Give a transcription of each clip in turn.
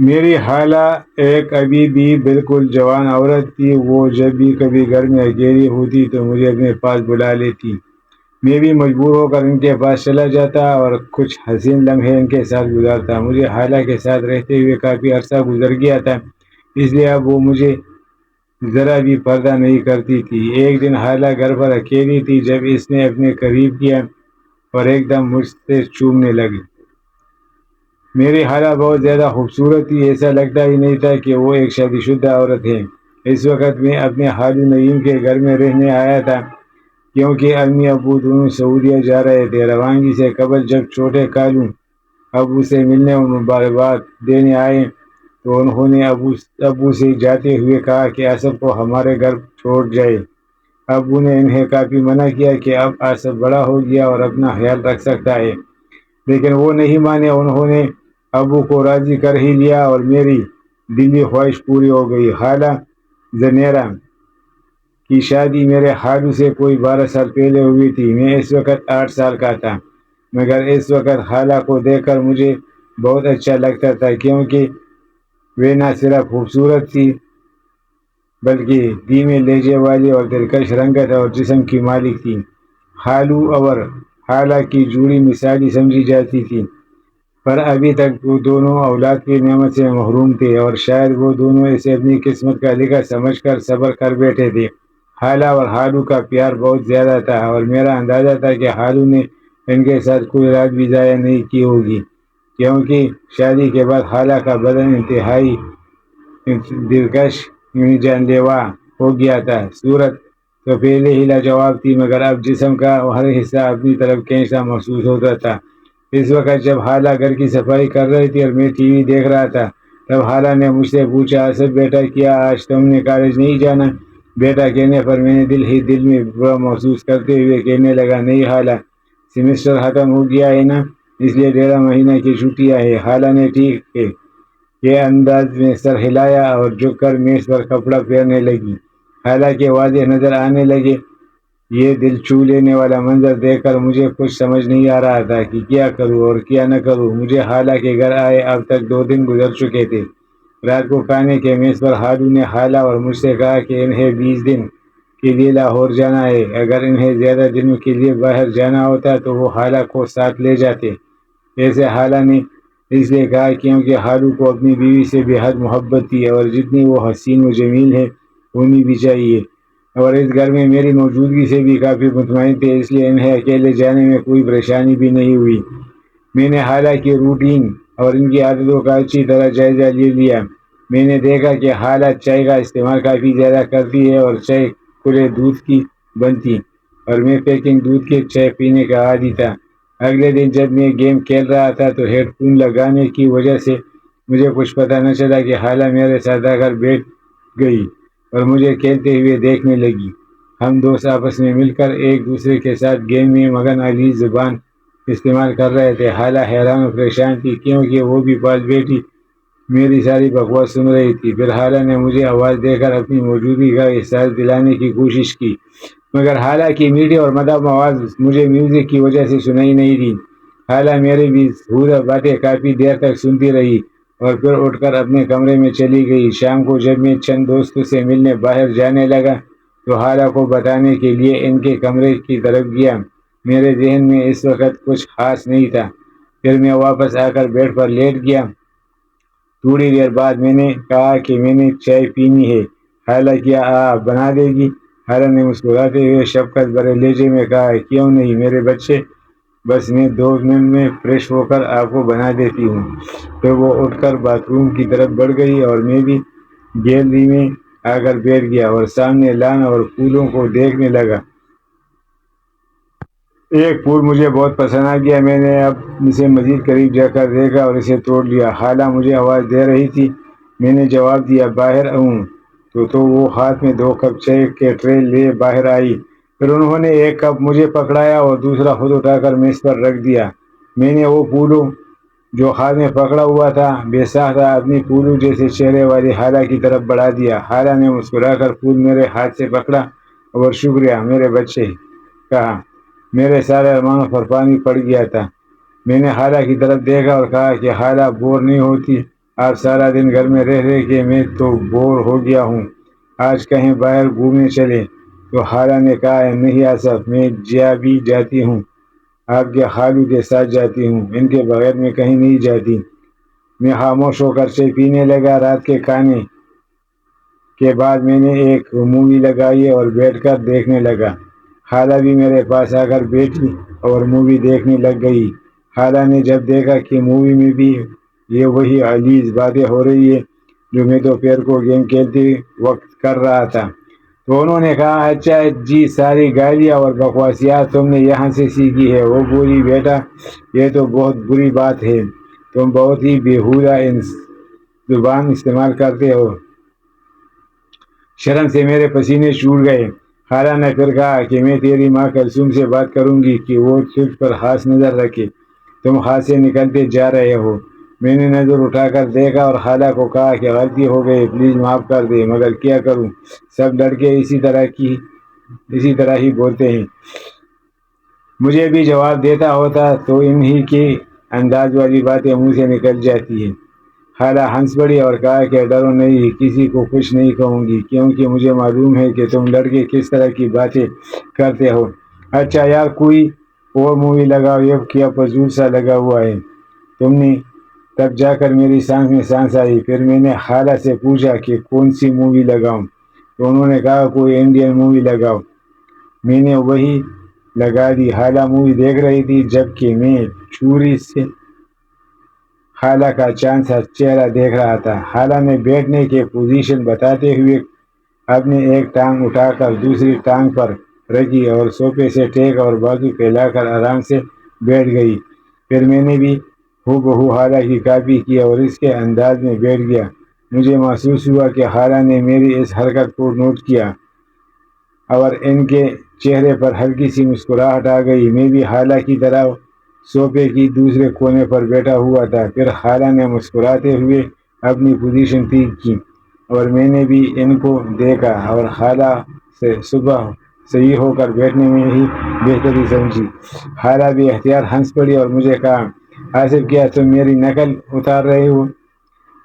میری خالہ ایک ابھی بھی بالکل جوان عورت تھی۔ وہ جب بھی کبھی گھر میں اکیلی ہوتی تو مجھے اپنے پاس بلا لیتی۔ میں بھی مجبور ہو کر ان کے پاس چلا جاتا اور کچھ حسین لمحے ان کے ساتھ گزارتا۔ مجھے خالہ کے ساتھ رہتے ہوئے کافی عرصہ گزر گیا تھا، اس لیے اب وہ مجھے ذرا بھی پردہ نہیں کرتی تھی۔ ایک دن خالہ گھر پر اکیلی تھی جب اس نے اپنے قریب کیا اور ایک دم مجھ سے چومنے لگی۔ میری خالہ بہت زیادہ خوبصورت تھی، ایسا لگتا ہی نہیں تھا کہ وہ ایک شادی شدہ عورت ہے۔ اس وقت میں اپنے خالو نعیم کے گھر میں رہنے آیا تھا، کیونکہ امی ابو دونوں سعودیہ جا رہے تھے۔ روانگی سے قبل جب چھوٹے خالو ابو سے ملنے اور مبارکباد دینے آئے تو انہوں نے ابو سے جاتے ہوئے کہا کہ آصف کو ہمارے گھر چھوڑ جائے۔ ابو نے انہیں کافی منع کیا کہ اب آصف بڑا ہو گیا اور اپنا خیال رکھ سکتا ہے، لیکن وہ نہیں مانے۔ انہوں نے ابو کو راضی کر ہی لیا اور میری دلی خواہش پوری ہو گئی۔ خالہ زنیرہ کی شادی میرے خالو سے کوئی 12 سال پہلے ہوئی تھی۔ میں اس وقت 8 سال کا تھا، مگر اس وقت خالہ کو دیکھ کر مجھے بہت اچھا لگتا تھا، کیونکہ وہ نہ صرف خوبصورت تھی بلکہ دھیمے لہجے والی اور دلکش رنگت اور جسم کی مالک تھی۔ خالو اور خالہ کی جوڑی مثالی سمجھی جاتی تھی، پر ابھی تک وہ دونوں اولاد کی نعمت سے محروم تھے، اور شاید وہ دونوں اسے اپنی قسمت کا لکھا سمجھ کر صبر کر بیٹھے تھے۔ خالہ اور خالو کا پیار بہت زیادہ تھا، اور میرا اندازہ تھا کہ خالو نے ان کے ساتھ کوئی رات بھی ضائع نہیں کی ہوگی، کیونکہ شادی کے بعد خالہ کا بدن انتہائی دلکش جان لیوا ہو گیا تھا۔ صورت تو پہلے ہی لاجواب تھی، مگر اب جسم کا ہر حصہ اپنی طرف کھینچتا محسوس ہوتا تھا۔ اس وقت جب خالہ گھر کی صفائی کر رہی تھی اور میں ٹی وی دیکھ رہا تھا، تب خالہ نے مجھ سے پوچھا، آصف بیٹا کیا آج تم نے کالج نہیں جانا؟ بیٹا کہنے پر میں نے دل ہی دل میں برا محسوس کرتے ہوئے کہنے لگا، نہیں خالہ، سیمسٹر ختم ہو گیا ہے نا، اس لیے 1.5 مہینہ کی چھٹیاں ہیں۔ خالہ نے ٹھیک ہے یہ انداز میں سر ہلایا اور جھک کر میز پر کپڑا پھیرنے لگی۔ خالہ کے واضح نظر آنے لگے۔ یہ دل چھو لینے والا منظر دیکھ کر مجھے کچھ سمجھ نہیں آ رہا تھا کہ کیا کروں اور کیا نہ کروں۔ مجھے خالہ کے گھر آئے اب تک 2 دن گزر چکے تھے۔ رات کو کھانے کے میز پر خالو نے خالہ اور مجھ سے کہا کہ انہیں 20 دن کے لیے لاہور جانا ہے۔ اگر انہیں زیادہ دنوں کے لیے باہر جانا ہوتا تو وہ خالہ کو ساتھ لے جاتے۔ ایسے خالہ نے اس لیے کہا کیونکہ خالو کو اپنی بیوی سے بے حد محبت تھی، اور جتنی وہ حسین و جمیل ہے ہونی بھی چاہیے، اور اس گھر میں میری موجودگی سے بھی کافی مطمئن تھے، اس لیے انہیں اکیلے جانے میں کوئی پریشانی بھی نہیں ہوئی۔ میں نے خالہ کی روٹین اور ان کی عادتوں کا اچھی طرح جائزہ لے لیا۔ میں نے دیکھا کہ خالہ چائے کا استعمال کافی زیادہ کرتی ہے اور چائے کھلے دودھ کی بنتی، اور میں پیکنگ دودھ کے چائے پینے کا عادی تھا۔ اگلے دن جب میں گیم کھیل رہا تھا تو ہیڈ فون لگانے کی وجہ سے مجھے کچھ پتہ نہ چلا کہ خالہ میرے ساتھ آ کر بیٹھ گئی اور مجھے کھیلتے ہوئے دیکھنے لگی۔ ہم دوست آپس میں مل کر ایک دوسرے کے ساتھ گیم میں مگن علی زبان استعمال کر رہے تھے۔ خالہ حیران و پریشان تھی، کیونکہ وہ بھی پاس بیٹھی میری ساری بکواس سن رہی تھی۔ پھر خالہ نے مجھے آواز دے کر اپنی موجودگی کا احساس دلانے کی کوشش کی، مگر خالہ کی میٹھی اور مدھم آواز مجھے میوزک کی وجہ سے سنائی نہیں دی۔ خالہ میری بھی باتیں کافی دیر تک سنتی رہی اور پھر اٹھ کر اپنے کمرے میں چلی گئی۔ شام کو جب میں چند دوستوں سے ملنے باہر جانے لگا تو خالہ کو بتانے کے لیے ان کے کمرے کی طرف گیا۔ میرے ذہن میں اس وقت کچھ خاص نہیں تھا۔ پھر میں واپس آ کر بیڈ پر لیٹ گیا۔ تھوڑی دیر بعد میں نے کہا کہ میں نے چائے پینی ہے۔ خالہ کیا آپ بنا دے گی؟ خالہ نے مسکراتے ہوئے شفقت بھرے لہجے میں کہا، کیوں نہیں میرے بچے، بس میں 2 منٹ میں فریش ہو کر آپ کو بنا دیتی ہوں۔ پھر وہ اٹھ کر باتھ روم کی طرف بڑھ گئی اور میں بھی گیلری میں آ کر بیٹھ گیا اور سامنے لان اور پھولوں کو دیکھنے لگا۔ ایک پھول مجھے بہت پسند آ گیا۔ میں نے اب اسے مزید قریب جا کر دیکھا اور اسے توڑ لیا۔ خالہ مجھے آواز دے رہی تھی، میں نے جواب دیا، باہر آؤں؟ تو وہ ہاتھ میں 2 کپ چائے کے ٹرے لے باہر آئی۔ پھر انہوں نے ایک کپ مجھے پکڑایا اور دوسرا خود اٹھا کر میز پر رکھ دیا۔ میں نے وہ پھولوں جو ہاتھ میں پکڑا ہوا تھا بے ساختہ اپنی پھولوں جیسے چہرے والی خالہ کی طرف بڑھا دیا۔ خالہ نے مسکرا کر پھول میرے ہاتھ سے پکڑا اور شکریہ میرے بچے کہا۔ میرے سارے ارمانوں پر پانی پڑ گیا تھا۔ میں نے خالہ کی طرف دیکھا اور کہا کہ خالہ بور نہیں ہوتی آپ سارا دن گھر میں رہ کے میں تو بور ہو گیا ہوں، آج کہیں باہر گھومنے چلے۔ تو خالہ نے کہا نہیں آصف، میں بھی جاتی ہوں، آپ کے خالو کے ساتھ جاتی ہوں، ان کے بغیر میں کہیں نہیں جاتی۔ میں خاموش ہو کر چائے پینے لگا۔ رات کے کھانے کے بعد میں نے ایک مووی لگائی اور بیٹھ کر دیکھنے لگا۔ خالہ بھی میرے پاس آ کر بیٹھی اور مووی دیکھنے لگ گئی۔ خالہ نے جب دیکھا کہ مووی میں بھی یہ وہی علیز باتیں ہو رہی ہے جو میں دوپہر کو گیم کھیلتے وقت کر رہا تھا، تو انہوں نے کہا اچھا جی، ساری گالیاں اور بکواسیات تم نے یہاں سے سیکھی ہے۔ وہ بولی بیٹا یہ تو بہت بری بات ہے، تم بہت ہی بیہودہ زبان استعمال کرتے ہو۔ شرم سے میرے پسینے چھوٹ گئے۔ خالہ نے پھر کہا کہ میں تیری ماں کلثوم سے بات کروں گی کہ وہ تجھ پر خاص نظر رکھے، تم ہاتھ سے نکلتے جا رہے ہو۔ میں نے نظر اٹھا کر دیکھا اور خالہ کو کہا کہ غلطی ہو گئی، پلیز معاف کر دے، مگر کیا کروں، سب لڑکے اسی طرح ہی بولتے ہیں۔ مجھے بھی جواب دیتا ہوتا تو انہی کے انداز والی باتیں منہ سے نکل جاتی ہیں۔ خالہ ہنس پڑی اور کہا کہ ڈرو نہیں، کسی کو کچھ نہیں کہوں گی، کیونکہ مجھے معلوم ہے کہ تم لڑکے کس طرح کی باتیں کرتے ہو۔ اچھا یار کوئی اور مووی لگاؤ، یہ کیا فضول سا لگا ہوا ہے تم نے۔ تب جا کر میری سانس میں سانس آئی۔ پھر میں نے خالہ سے پوچھا کہ کون سی مووی لگاؤں، تو انہوں نے کہا کوئی انڈین مووی لگاؤ۔ میں نے وہی لگا دی۔ خالہ مووی دیکھ رہی تھی جبکہ میں چوری سے خالہ کا چاند سا چہرہ دیکھ رہا تھا۔ خالہ نے بیٹھنے کی پوزیشن بتاتے ہوئے اپنے ایک ٹانگ اٹھا کر دوسری ٹانگ پر رکھی اور صوفے سے ٹیک اور بازو پھیلا کر آرام سے بیٹھ گئی۔ پھر میں نے بھی ہو بہو خالہ کی کاپی کی اور اس کے انداز میں بیٹھ گیا۔ مجھے محسوس ہوا کہ خالہ نے میری اس حرکت کو نوٹ کیا اور ان کے چہرے پر ہلکی سی مسکراہٹ آ گئی۔ میں بھی خالہ کی طرح صوفے کی دوسرے کونے پر بیٹھا ہوا تھا۔ پھر خالہ نے مسکراتے ہوئے اپنی پوزیشن ٹھیک کی اور میں نے بھی ان کو دیکھا اور خالہ سے صبح صحیح ہو کر بیٹھنے میں ہی بہتری سمجھی۔ خالہ بھی اختیار ہنس پڑی اور مجھے کہا آصف کیا تم میری نقل اتار رہے ہو؟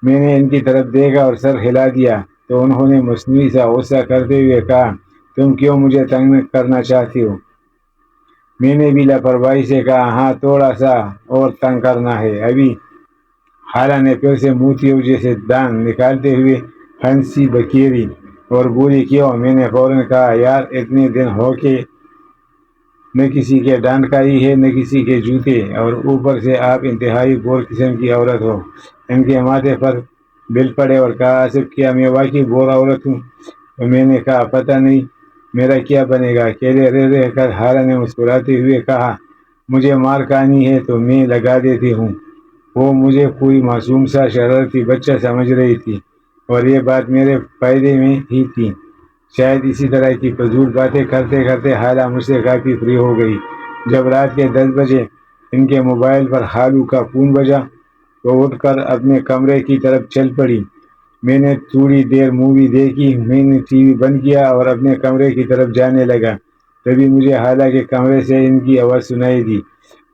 میں نے ان کی طرف دیکھا اور سر ہلا دیا تو انہوں نے مصنوعی سا غصہ کرتے ہوئے کہا تم کیوں مجھے تنگ کرنا چاہتی ہو؟ میں نے بھی لاپرواہی سے کہا ہاں تھوڑا سا اور تنگ کرنا ہے ابھی۔ خالہ نے پھر سے موتیوں جیسے دانت نکالتے ہوئے ہنسی بکیری اور بولی کیوں؟ میں نے فوراً کہا یار اتنے دن ہو کے نہ کسی کے ڈانٹ کھائی ہے نہ کسی کے جوتے، اور اوپر سے آپ انتہائی بور قسم کی عورت ہو۔ ان کے ماتھے پر بل پڑے اور کہا آصف کیا میں واقعی بور عورت ہوں؟ تو میں نے کہا پتہ نہیں میرا کیا بنے گا۔ اکیلے رہ کر خالہ نے مسکراتے ہوئے کہا مجھے مار کھانی ہے تو میں لگا دیتی ہوں۔ وہ مجھے کوئی معصوم سا شرارتی بچہ سمجھ رہی تھی اور یہ بات میرے فائدے میں ہی تھی۔ شاید اسی طرح کی فضول باتیں کرتے کرتے خالہ مجھ سے کافی فری ہو گئی۔ جب رات کے 10 بجے ان کے موبائل پر خالو کا فون بجا تو اٹھ کر اپنے کمرے کی طرف چل پڑی۔ میں نے تھوڑی دیر مووی دیکھی، میں نے ٹی وی بند کیا اور اپنے کمرے کی طرف جانے لگا۔ تبھی مجھے خالہ کے کمرے سے ان کی آواز سنائی دی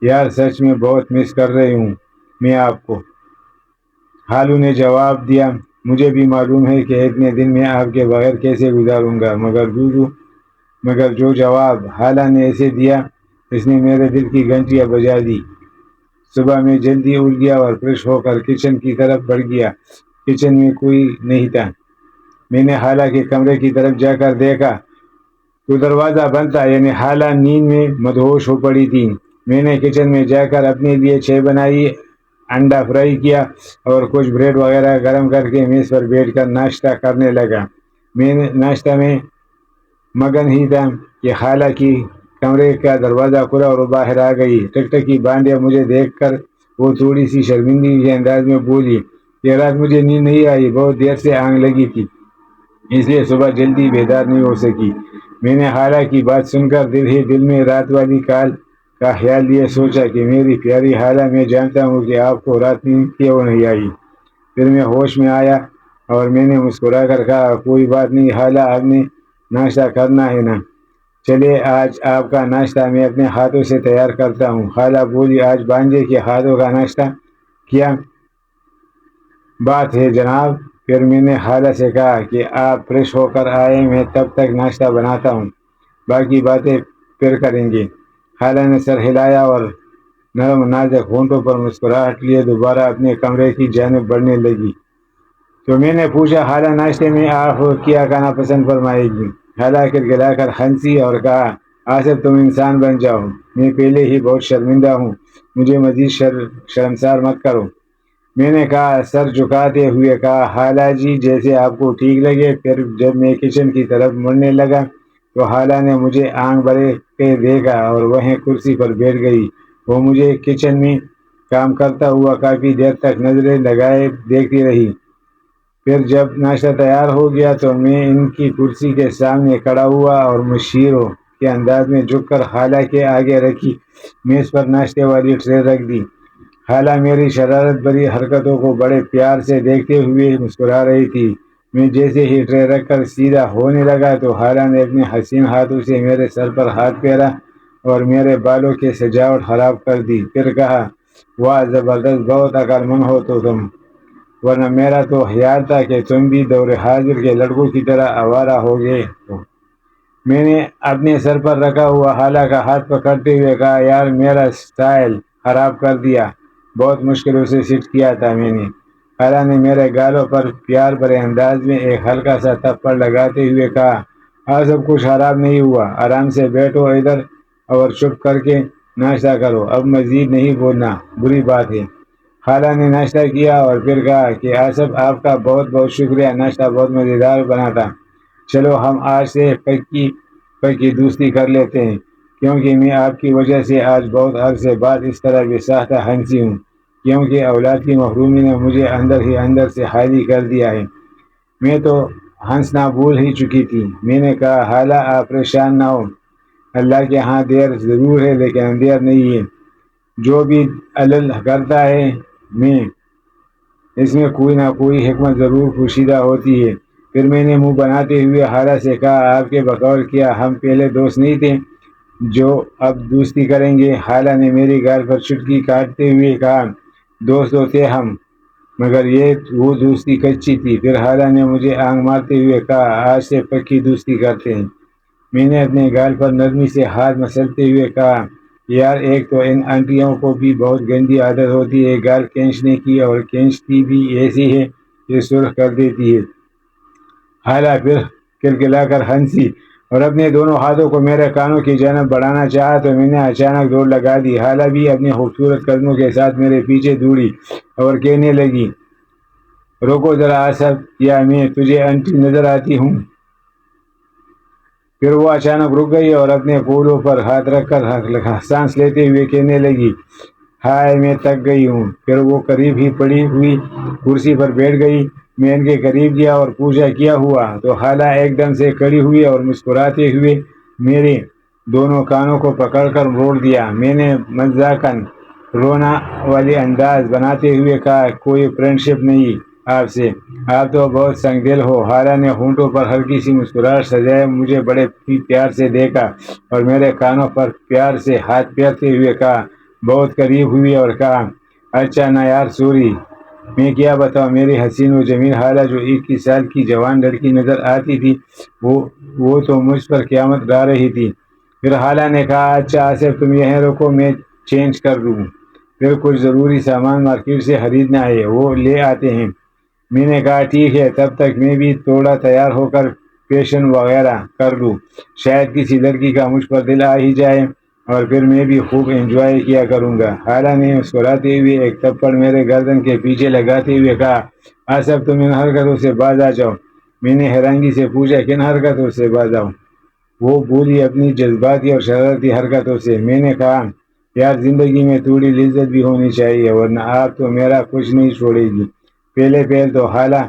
یار سچ میں بہت مس کر رہی ہوں میں آپ کو۔ خالو نے جواب دیا مجھے بھی معلوم ہے کہ اتنے دن میں آپ کے بغیر کیسے گزاروں گا، مگر جو جواب خالہ نے اسے دیا اس نے میرے دل کی گھنٹیاں بجا دی۔ صبح میں جلدی اٹھ گیا اور فریش ہو کر کچن کی طرف بڑھ گیا۔ کچن میں کوئی نہیں تھا۔ میں نے خالہ کے کمرے کی طرف جا کر دیکھا تو دروازہ بند تھا، یعنی خالہ نیند میں مدہوش ہو پڑی تھی۔ میں نے کچن میں جا کر اپنے لیے چائے بنائی، انڈا فرائی کیا اور کچھ بریڈ وغیرہ گرم کر کے میز پر بیٹھ کر ناشتہ کرنے لگا۔ میں ناشتہ میں مگن ہی تھا کہ خالہ کی کمرے کا دروازہ کھلا اور وہ باہر آ گئی۔ ٹکٹکی باندھے مجھے دیکھ کر وہ تھوڑی سی شرمندگی کے انداز میں بولی یہ رات مجھے نیند نہیں آئی، بہت دیر سے آنکھ لگی تھی اس لیے صبح جلدی بیدار نہیں ہو سکی۔ میں نے خالہ کی بات سن کر دل ہی دل میں رات والی کال کا خیال لیے سوچا کہ میری پیاری خالہ میں جانتا ہوں کہ آپ کو رات نیند کیوں نہیں آئی۔ پھر میں ہوش میں آیا اور میں نے مسکرا کر کہا کوئی بات نہیں خالہ، آپ نے ناشتہ کرنا ہے نا، چلے آج آپ کا ناشتہ میں اپنے ہاتھوں سے تیار کرتا ہوں۔ خالہ بولی آج بانجے کے ہاتھوں کا ناشتہ کیا؟ بات ہے جناب۔ پھر میں نے خالہ سے کہا کہ آپ فریش ہو کر آئے، میں تب تک ناشتہ بناتا ہوں، باقی باتیں پھر کریں گے۔ خالہ نے سر ہلایا اور نرم نازک ہونٹوں پر مسکراہٹ لیے دوبارہ اپنے کمرے کی جانب بڑھنے لگی۔ تو میں نے پوچھا، خالہ ناشتے میں آپ کیا کھانا پسند فرمائے گی؟ خالہ کھلکھلا کر ہنسی اور کہا، آصف تم انسان بن جاؤ، میں پہلے ہی بہت شرمندہ ہوں، مجھے مزید شرمسار مت کرو۔ میں نے کہا، سر جھکاتے ہوئے کہا، خالہ جی جیسے آپ کو ٹھیک لگے۔ پھر جب میں کچن کی طرف مڑنے لگا تو خالہ نے مجھے آنکھ بھرے کے دیکھا اور وہیں کرسی پر بیٹھ گئی۔ وہ مجھے کچن میں کام کرتا ہوا کافی دیر تک نظریں لگائے دیکھتی رہی۔ پھر جب ناشتہ تیار ہو گیا تو میں ان کی کرسی کے سامنے کھڑا ہوا اور مشیر کے انداز میں جھک کر خالہ کے آگے رکھی میز پر ناشتے والی ٹرے رکھ دی۔ خالہ میری شرارت بھری حرکتوں کو بڑے پیار سے دیکھتے ہوئے مسکرا رہی تھی۔ میں جیسے ہی ٹرے رکھ کر سیدھا ہونے لگا تو خالہ نے اپنے حسین ہاتھوں سے میرے سر پر ہاتھ پھیرا اور میرے بالوں کی سجاوٹ خراب کر دی۔ پھر کہا، واہ زبردست، بہت عقل مند ہو تو تم، ورنہ میرا تو خیال تھا کہ تم بھی دور حاضر کے لڑکوں کی طرح آوارہ ہو گئے ہو۔ میں نے اپنے سر پر رکھا ہوا خالہ کا ہاتھ پکڑتے ہوئے کہا، یار میرا سٹائل خراب کر دیا، بہت مشکلوں سے سیٹ کیا تھا میں نے۔ خالہ نے میرے گالوں پر پیار بھرے انداز میں ایک ہلکا سا تھپڑ لگاتے ہوئے کہا، سب کچھ خراب نہیں ہوا، آرام سے بیٹھو ادھر اور چپ کر کے ناشتہ کرو، اب مزید نہیں بولنا، بری بات ہے۔ خالہ نے ناشتہ کیا اور پھر کہا کہ آصف آپ کا بہت بہت شکریہ، ناشتہ بہت مزیدار بنا تھا، چلو ہم آج سے پکی دوستی کر لیتے ہیں، کیونکہ میں آپ کی وجہ سے آج بہت عرصے بعد اس طرح بے ساختہ ہنسی ہوں، کیونکہ اولاد کی محرومی نے مجھے اندر ہی اندر سے خالی کر دیا ہے۔ میں تو ہنسنا بھول ہی چکی تھی۔ میں نے کہا، خالہ آپ پریشان نہ ہو، اللہ کے ہاں دیر ضرور ہے لیکن اندھیر نہیں ہے، جو بھی علل کرتا ہے میں اس میں کوئی نہ کوئی حکمت ضرور پوشیدہ ہوتی ہے۔ پھر میں نے منہ بناتے ہوئے خالہ سے کہا، آپ کے بقول کیا ہم پہلے دوست نہیں تھے جو اب دوستی کریں گے؟ خالہ نے میری گال پر چٹکی کاٹتے ہوئے کہا، دوست تو تھے ہم، مگر وہ دوستی کچی تھی۔ پھر خالہ نے مجھے آنکھ مارتے ہوئے کہا، آج سے پکی دوستی کرتے ہیں۔ میں نے اپنے گال پر نرمی سے ہاتھ مسلتے ہوئے کہا، یار ایک تو ان آنٹیوں کو بھی بہت گندی عادت ہوتی ہے گال کھینچنے کی، اور کھینچتی بھی ایسی ہے کہ سرخ کر دیتی ہے۔ خالہ پھر کلکلا کر ہنسی اور اپنے دونوں ہاتھوں کو میرے کانوں کی جانب بڑھانا چاہا تو میں نے اچانک دوڑ لگا دی۔ خالہ بھی اپنے خوبصورت قدموں کے ساتھ میرے پیچھے دوڑی اور کہنے لگی، روکو ذرا آصف، کیا میں تجھے آنٹی نظر آتی ہوں؟ پھر وہ اچانک رک گئی اور اپنے پھولوں پر ہاتھ رکھ کر سانس لیتے ہوئے کہنے لگی، ہائے میں تک گئی ہوں۔ پھر وہ قریب ہی پڑی ہوئی کرسی پر بیٹھ گئی۔ میں ان کے قریب گیا اور پوچھا، کیا ہوا؟ تو خالہ ایک دم سے کھڑی ہوئی اور مسکراتے ہوئے میرے دونوں کانوں کو پکڑ کر موڑ دیا۔ میں نے مزاحً رونا والی انداز بناتے ہوئے کہا، کوئی فرینڈ شپ نہیں آپ سے، آپ تو بہت سنگ دل ہو۔ خالہ نے ہونٹوں پر ہلکی سی مسکراہٹ سجائے مجھے بڑے پیار سے دیکھا اور میرے کانوں پر پیار سے ہاتھ پھیرتے ہوئے کہا، بہت قریب ہوئی اور کہا، اچھا نا یار سوری، میں کیا بتاؤں، میری حسین و جمیل خالہ جو 21 سال کی جوان لڑکی نظر آتی تھی وہ تو مجھ پر قیامت گا رہی تھی۔ پھر خالہ نے کہا، اچھا آصف تم یہیں رکو، میں چینج کر لوں، پھر کچھ ضروری سامان مارکیٹ سے خریدنا ہے، وہ لے آتے ہیں۔ میں نے کہا، ٹھیک ہے، تب تک میں بھی تھوڑا تیار ہو کر فیشن وغیرہ کر لوں، شاید کسی لڑکی کا مجھ پر دل آ ہی جائے اور پھر میں بھی خوب انجوائے کیا کروں گا۔ خالہ نے مسکراتے ہوئے ایک تھپڑ میرے گردن کے پیچھے لگاتے ہوئے کہا، آصف تم ان حرکتوں سے باز آ جاؤ۔ میں نے حیرانگی سے پوچھا، کن حرکتوں سے باز آؤں؟ وہ بولی، اپنی جذباتی اور شرارتی حرکتوں سے۔ میں نے کہا، یار زندگی میں تھوڑی لذت بھی ہونی چاہیے، ورنہ آپ تو میرا کچھ نہیں چھوڑے گی۔ پہلے تو خالہ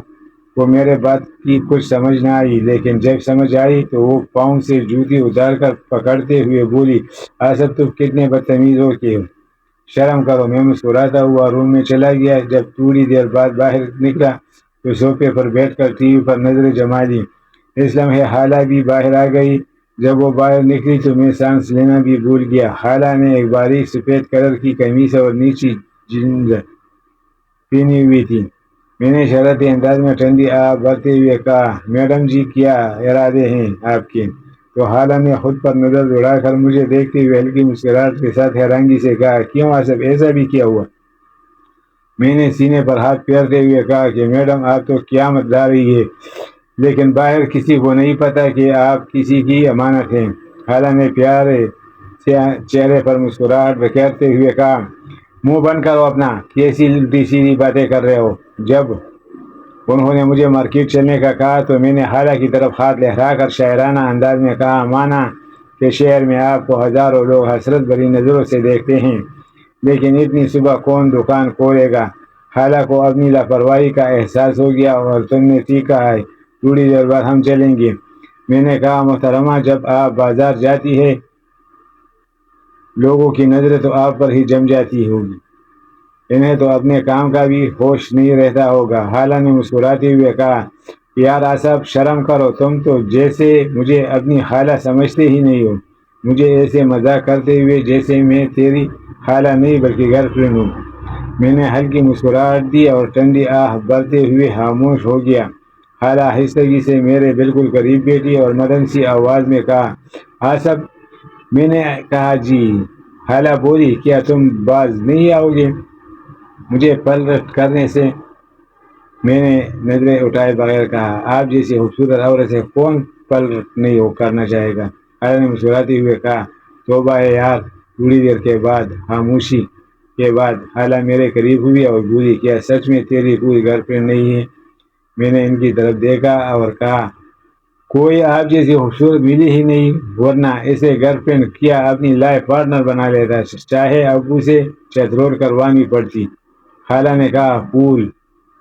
کو میرے بات کی کچھ سمجھ نہ آئی، لیکن جب سمجھ آئی تو وہ پاؤں سے جوتی اتار کر پکڑتے ہوئے بولی، آصف تم کتنے بدتمیز ہو کہ شرم کرو۔ میں مسکراتا ہوا روم میں چلا گیا۔ جب تھوڑی دیر بعد باہر نکلا تو صوفے پر بیٹھ کر ٹی وی پر نظریں جما لی۔ اس لمحے خالہ بھی باہر آ گئی۔ جب وہ باہر نکلی تو میں سانس لینا بھی بھول گیا۔ خالہ نے ایک باریک سفید کلر کی قمیص اور نیچی جینز پہنی ہوئی تھی۔ میں نے شرارتی انداز میں ٹھنڈی آب بھرتے ہوئے کہا، میڈم جی کیا ارادے ہیں آپ کے؟ تو خالہ نے خود پر نظر دوڑا کر مجھے دیکھتے ہوئے ہلکی مسکراہٹ کے ساتھ حیرانگی سے کہا، کیوں آصف، ایسا بھی کیا ہوا؟ میں نے سینے پر ہاتھ پھیرتے ہوئے کہا کہ میڈم آپ تو قیامت لا رہی ہے، لیکن باہر کسی کو نہیں پتا کہ آپ کسی کی امانت ہیں۔ خالہ نے پیارے سے چہرے پر مسکراہٹ بکھیرتے ہوئے کہا، منہ بند کرو اپنا، کیسی الٹی سیدھی باتیں کر رہے ہو؟ جب انہوں نے مجھے مارکیٹ چلنے کا کہا تو میں نے خالہ کی طرف ہاتھ لہرا کر شاعرانہ انداز میں کہا، مانا کہ شہر میں آپ کو ہزاروں لوگ حسرت بھری نظروں سے دیکھتے ہیں، لیکن اتنی صبح کون دکان کھولے گا؟ خالہ کو اپنی لاپرواہی کا احساس ہو گیا، اور تم نے ٹھیک کہا ہے، تھوڑی دیر بعد ہم چلیں گے۔ میں نے کہا، محترمہ جب آپ بازار جاتی ہے لوگوں کی نظریں تو آپ پر ہی جم جاتی ہوگی، انہیں تو اپنے کام کا بھی ہوش نہیں رہتا ہوگا۔ خالہ نے مسکراتے ہوئے کہا، یار آصف شرم کرو، تم تو جیسے مجھے اپنی خالہ سمجھتے ہی نہیں ہو، مجھے ایسے مذاق کرتے ہوئے جیسے میں تیری خالہ نہیں بلکہ گرل فرینڈ ہوں۔ میں نے ہلکی مسکراہٹ دی اور ٹھنڈی آہ بھرتے ہوئے خاموش ہو گیا۔ خالہ آہستگی سے میرے بالکل قریب بیٹھی اور نرم سی آواز میں کہا، آصف۔ میں نے کہا، جی۔ خالہ بولی، کیا تم باز نہیں آؤ گے؟ مجھے پلٹ کرنے سے میں نے نظریں اٹھائے بغیر کہا، آپ جیسی خوبصورت عورت سے کون پلٹ نہیں کرنا چاہے گا؟ خالہ نے مسکراتے ہوئے کہا، توبہ ہے یار۔ تھوڑی دیر کے بعد خاموشی کے بعد خالہ میرے قریب ہوئی اور بولی، کیا سچ میں تیری کوئی گرل فرینڈ نہیں ہے؟ میں نے ان کی طرف دیکھا اور کہا، کوئی آپ جیسی خوبصورت ملی ہی نہیں، ورنہ ایسے گرل فرینڈ کیا اپنی لائف پارٹنر بنا لیتا، چاہے ابو سے چتروڑ کروانی پڑتی۔ خالہ نے کہا، پھول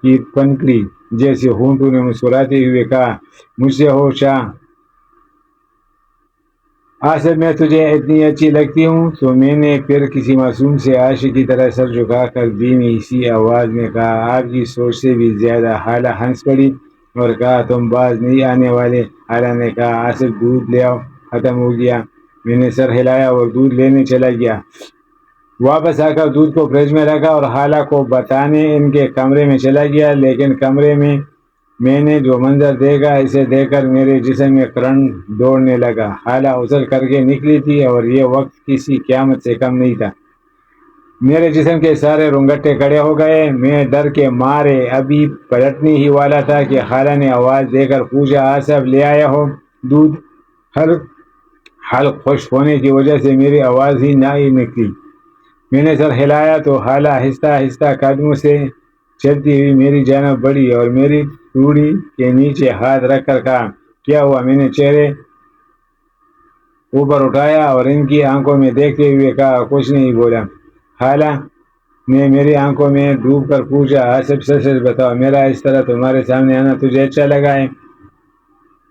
کی پنکھڑی جیسے ہونٹوں نے مسکراتے ہوئے کہا، مجھ سے ہو چاہ آصف، میں تجھے اتنی اچھی لگتی ہوں؟ تو میں نے پھر کسی معصوم سے عاشق کی طرح سر جھکا کر دھیمی سی آواز میں کہا، آپ کی سوچ سے بھی زیادہ۔ خالہ ہنس پڑی اور کہا، تم باز نہیں آنے والے؟ خالہ نے کہا، آصف دودھ لے آؤ، ختم ہو گیا۔ میں نے سر ہلایا اور دودھ لینے چلا گیا۔ واپس آ کر دودھ کو فریج میں رکھا اور خالہ کو بتانے ان کے کمرے میں چلا گیا، لیکن کمرے میں نے جو منظر دیکھا، اسے دیکھ کر میرے جسم میں کرنٹ دوڑنے لگا۔ خالہ اچھل کر کے نکلی تھی اور یہ وقت کسی قیامت سے کم نہیں تھا۔ میرے جسم کے سارے رونگٹے کھڑے ہو گئے، میں ڈر کے مارے ابھی پلٹنے ہی والا تھا کہ خالہ نے آواز دے کر پوچھا، آصف لے آیا ہو دودھ؟ حلق خشک ہونے کی وجہ سے میری آواز ہی نہ نکلی۔ میں نے سر ہلایا تو خالہ آہستہ آہستہ قدموں سے چلتی ہوئی میری جانب بڑھی اور میری چوڑی کے نیچے ہاتھ رکھ کر کہا، کیا ہوا؟ میں نے چہرے اوپر اٹھایا اور ان کی آنکھوں میں دیکھتے ہوئے کہا، کچھ نہیں بولا۔ خالہ نے میری آنکھوں میں ڈوب کر پوچھا، آصف سچ سچ بتاؤ، میرا اس طرح تمہارے سامنے آنا تجھے اچھا لگا ہے؟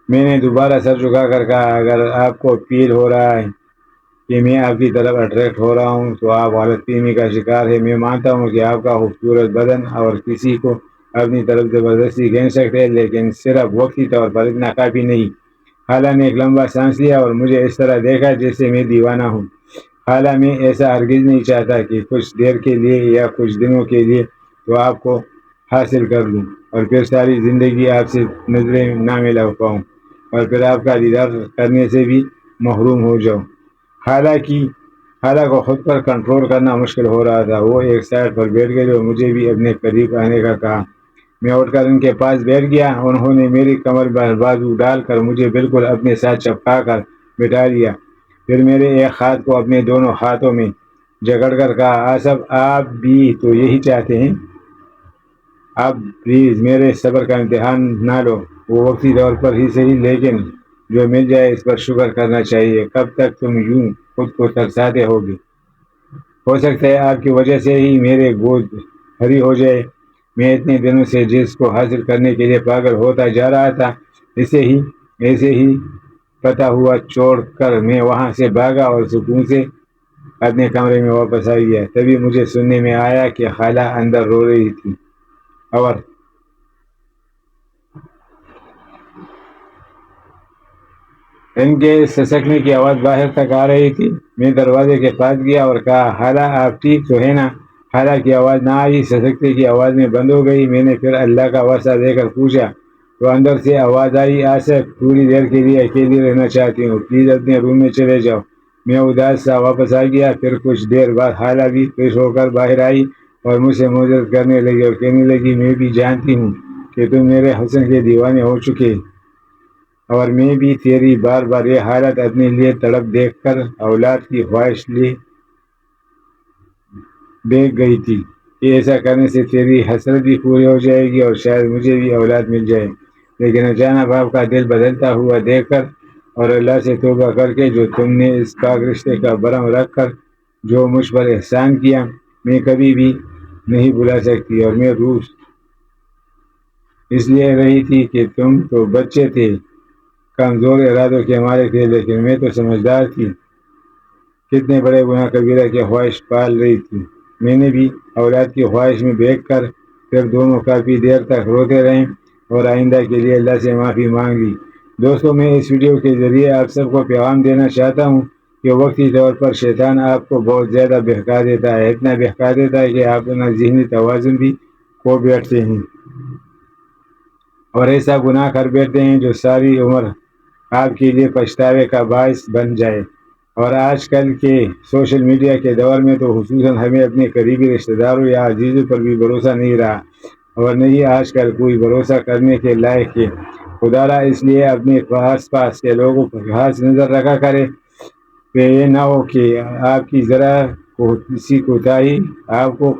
میں نے دوبارہ سر جھکا کر کہا، اگر آپ کو فیل ہو رہا ہے کہ میں آپ کی طرف اٹریکٹ ہو رہا ہوں تو آپ غلط فہمی کا شکار ہے۔ میں مانتا ہوں کہ آپ کا خوبصورت بدن اور کسی کو اپنی طرف زبردستی کھینچ سکتے ہیں، لیکن صرف وقتی طور پر اتنا کافی نہیں۔ خالہ نے ایک لمبا سانس لیا اور مجھے اس طرح دیکھا جیسے میں دیوانہ ہوں۔ خالہ، میں ایسا ہرگز نہیں چاہتا کہ کچھ دیر کے لیے یا کچھ دنوں کے لیے تو آپ کو حاصل کر لوں اور پھر ساری زندگی آپ سے نظریں نہ ملا پاؤں اور پھر آپ کا دیدار کرنے سے بھی محروم ہو جاؤں۔ خالہ کو خود پر کنٹرول کرنا مشکل ہو رہا تھا۔ وہ ایک سائڈ پر بیٹھ گئی اور مجھے بھی اپنے قریب آنے کا کہا۔ میں اٹھ کر ان کے پاس بیٹھ گیا۔ انہوں نے میری کمر پر بازو ڈال کر مجھے بالکل اپنے ساتھ چپکا کر بٹھا لیا، پھر میرے ایک ہاتھ کو اپنے دونوں ہاتھوں میں جکڑ کر کہا، آصف آپ بھی تو یہی چاہتے ہیں؟ اب پلیز میرے صبر کا امتحان نہ لو، وہ وقتی طور پر ہی صحیح، لیکن جو مل جائے اس پر شکر کرنا چاہیے۔ کب تک تم یوں خود کو ترساتے ہوگی؟ ہو سکتا ہے آپ کی وجہ سے ہی میرے گود ہری ہو جائے۔ میں اتنے دنوں سے جس کو حاصل کرنے کے لیے پاگل ہوتا جا رہا تھا، ایسے ہی پتا ہوا چھوڑ کر میں وہاں سے بھاگا اور سکون سے اپنے کمرے میں واپس آ گیا۔ تبھی مجھے سننے میں آیا کہ خالہ اندر رو رہی تھی اور ان کے سسکنے کی آواز باہر تک آ رہی تھی۔ میں دروازے کے پاس گیا اور کہا، خالہ آپ ٹھیک تو ہے نا؟ حالانکہ آواز نہ آئی، سسکتے کی آواز میں بند ہو گئی۔ میں نے پھر اللہ کا واسطہ دے کر پوچھا تو اندر سے آواز آئی، آصف تھوڑی دیر کے لیے اکیلی رہنا چاہتی ہوں، پلیز اپنے روم میں چلے جاؤ۔ میں اداس سا واپس آ گیا۔ پھر کچھ دیر بعد حالہ بھی فریش ہو کر باہر آئی اور مجھ سے معذرت کرنے لگی اور کہنے لگی، میں بھی جانتی ہوں کہ تم میرے حسن کے دیوانے ہو چکے، اور میں بھی تیری بار بار یہ حالت اپنے لیے تڑپ دیکھ کر اولاد کی خواہش لے دیکھ گئی تھی کہ ایسا کرنے سے تیری حسرت بھی پوری ہو جائے گی اور شاید مجھے بھی اولاد مل جائے۔ لیکن اچانک آپ کا دل بدلتا ہوا دیکھ کر اور اللہ سے توبہ کر کے جو تم نے اس پاک رشتے کا برہم رکھ کر جو مجھ پر احسان کیا، میں کبھی بھی نہیں بھلا سکتی۔ اور میں روح اس لیے رہی تھی کہ تم تو بچے تھے، کمزور ارادوں کے مالک تھے، لیکن میں تو سمجھدار تھی۔ کتنے بڑے گناہ کبیرہ کی خواہش پال رہی تھی۔ میں نے بھی اولاد کی خواہش میں بہگ کر پھر دونوں کافی دیر تک روتے رہے اور آئندہ کے لیے اللہ سے معافی مانگی۔ دوستوں، میں اس ویڈیو کے ذریعے آپ سب کو پیغام دینا چاہتا ہوں کہ وقتی طور پر شیطان آپ کو بہت زیادہ بہکا دیتا ہے، اتنا بہکا دیتا ہے کہ آپ اپنا ذہنی توازن بھی کھو بیٹھتے ہیں اور ایسا گناہ کر بیٹھتے ہیں جو ساری عمر آپ کے لیے پچھتاوے کا باعث بن جائے۔ اور آج کل کے سوشل میڈیا کے دور میں تو خصوصاً ہمیں اپنے قریبی رشتہ داروں یا عزیزوں پر بھی بھروسہ نہیں رہا، اور نہیں آج کل کوئی بھروسہ کرنے کے لائق ہے۔ خدا را اس لیے اپنے آس پاس کے لوگوں پر خاص نظر رکھا کرے کہ یہ نہ ہو کہ آپ کی ذرا کسی کوتاہی آپ کو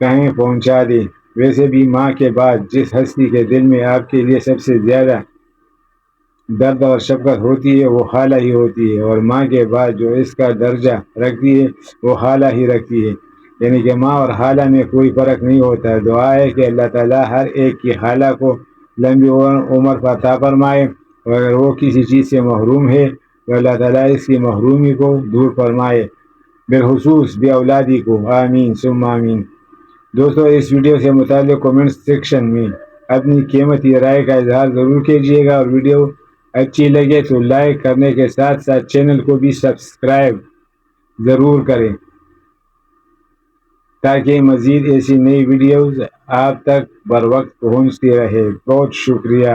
کہیں پہنچا دے۔ ویسے بھی ماں کے بعد جس ہستی کے دل میں آپ کے لیے سب سے زیادہ درد اور شفقت ہوتی ہے وہ خالہ ہی ہوتی ہے، اور ماں کے بعد جو اس کا درجہ رکھتی ہے وہ خالہ ہی رکھتی ہے، یعنی کہ ماں اور خالہ میں کوئی فرق نہیں ہوتا۔ دعا ہے کہ اللہ تعالیٰ ہر ایک کی خالہ کو لمبی عمر عطا فرمائے، اور اگر وہ کسی چیز سے محروم ہے تو اللہ تعالیٰ اس کی محرومی کو دور فرمائے، بالخصوص بے اولادی کو، آمین ثم آمین۔ دوستو، اس ویڈیو سے متعلق کومنٹ سیکشن میں اپنی قیمتی رائے کا اظہار ضرور کیجیے گا، اور ویڈیو اچھی لگے تو لائک کرنے کے ساتھ ساتھ چینل کو بھی سبسکرائب ضرور کریں تاکہ مزید ایسی نئی ویڈیوز آپ تک بر وقت پہنچتی رہے۔ بہت شکریہ۔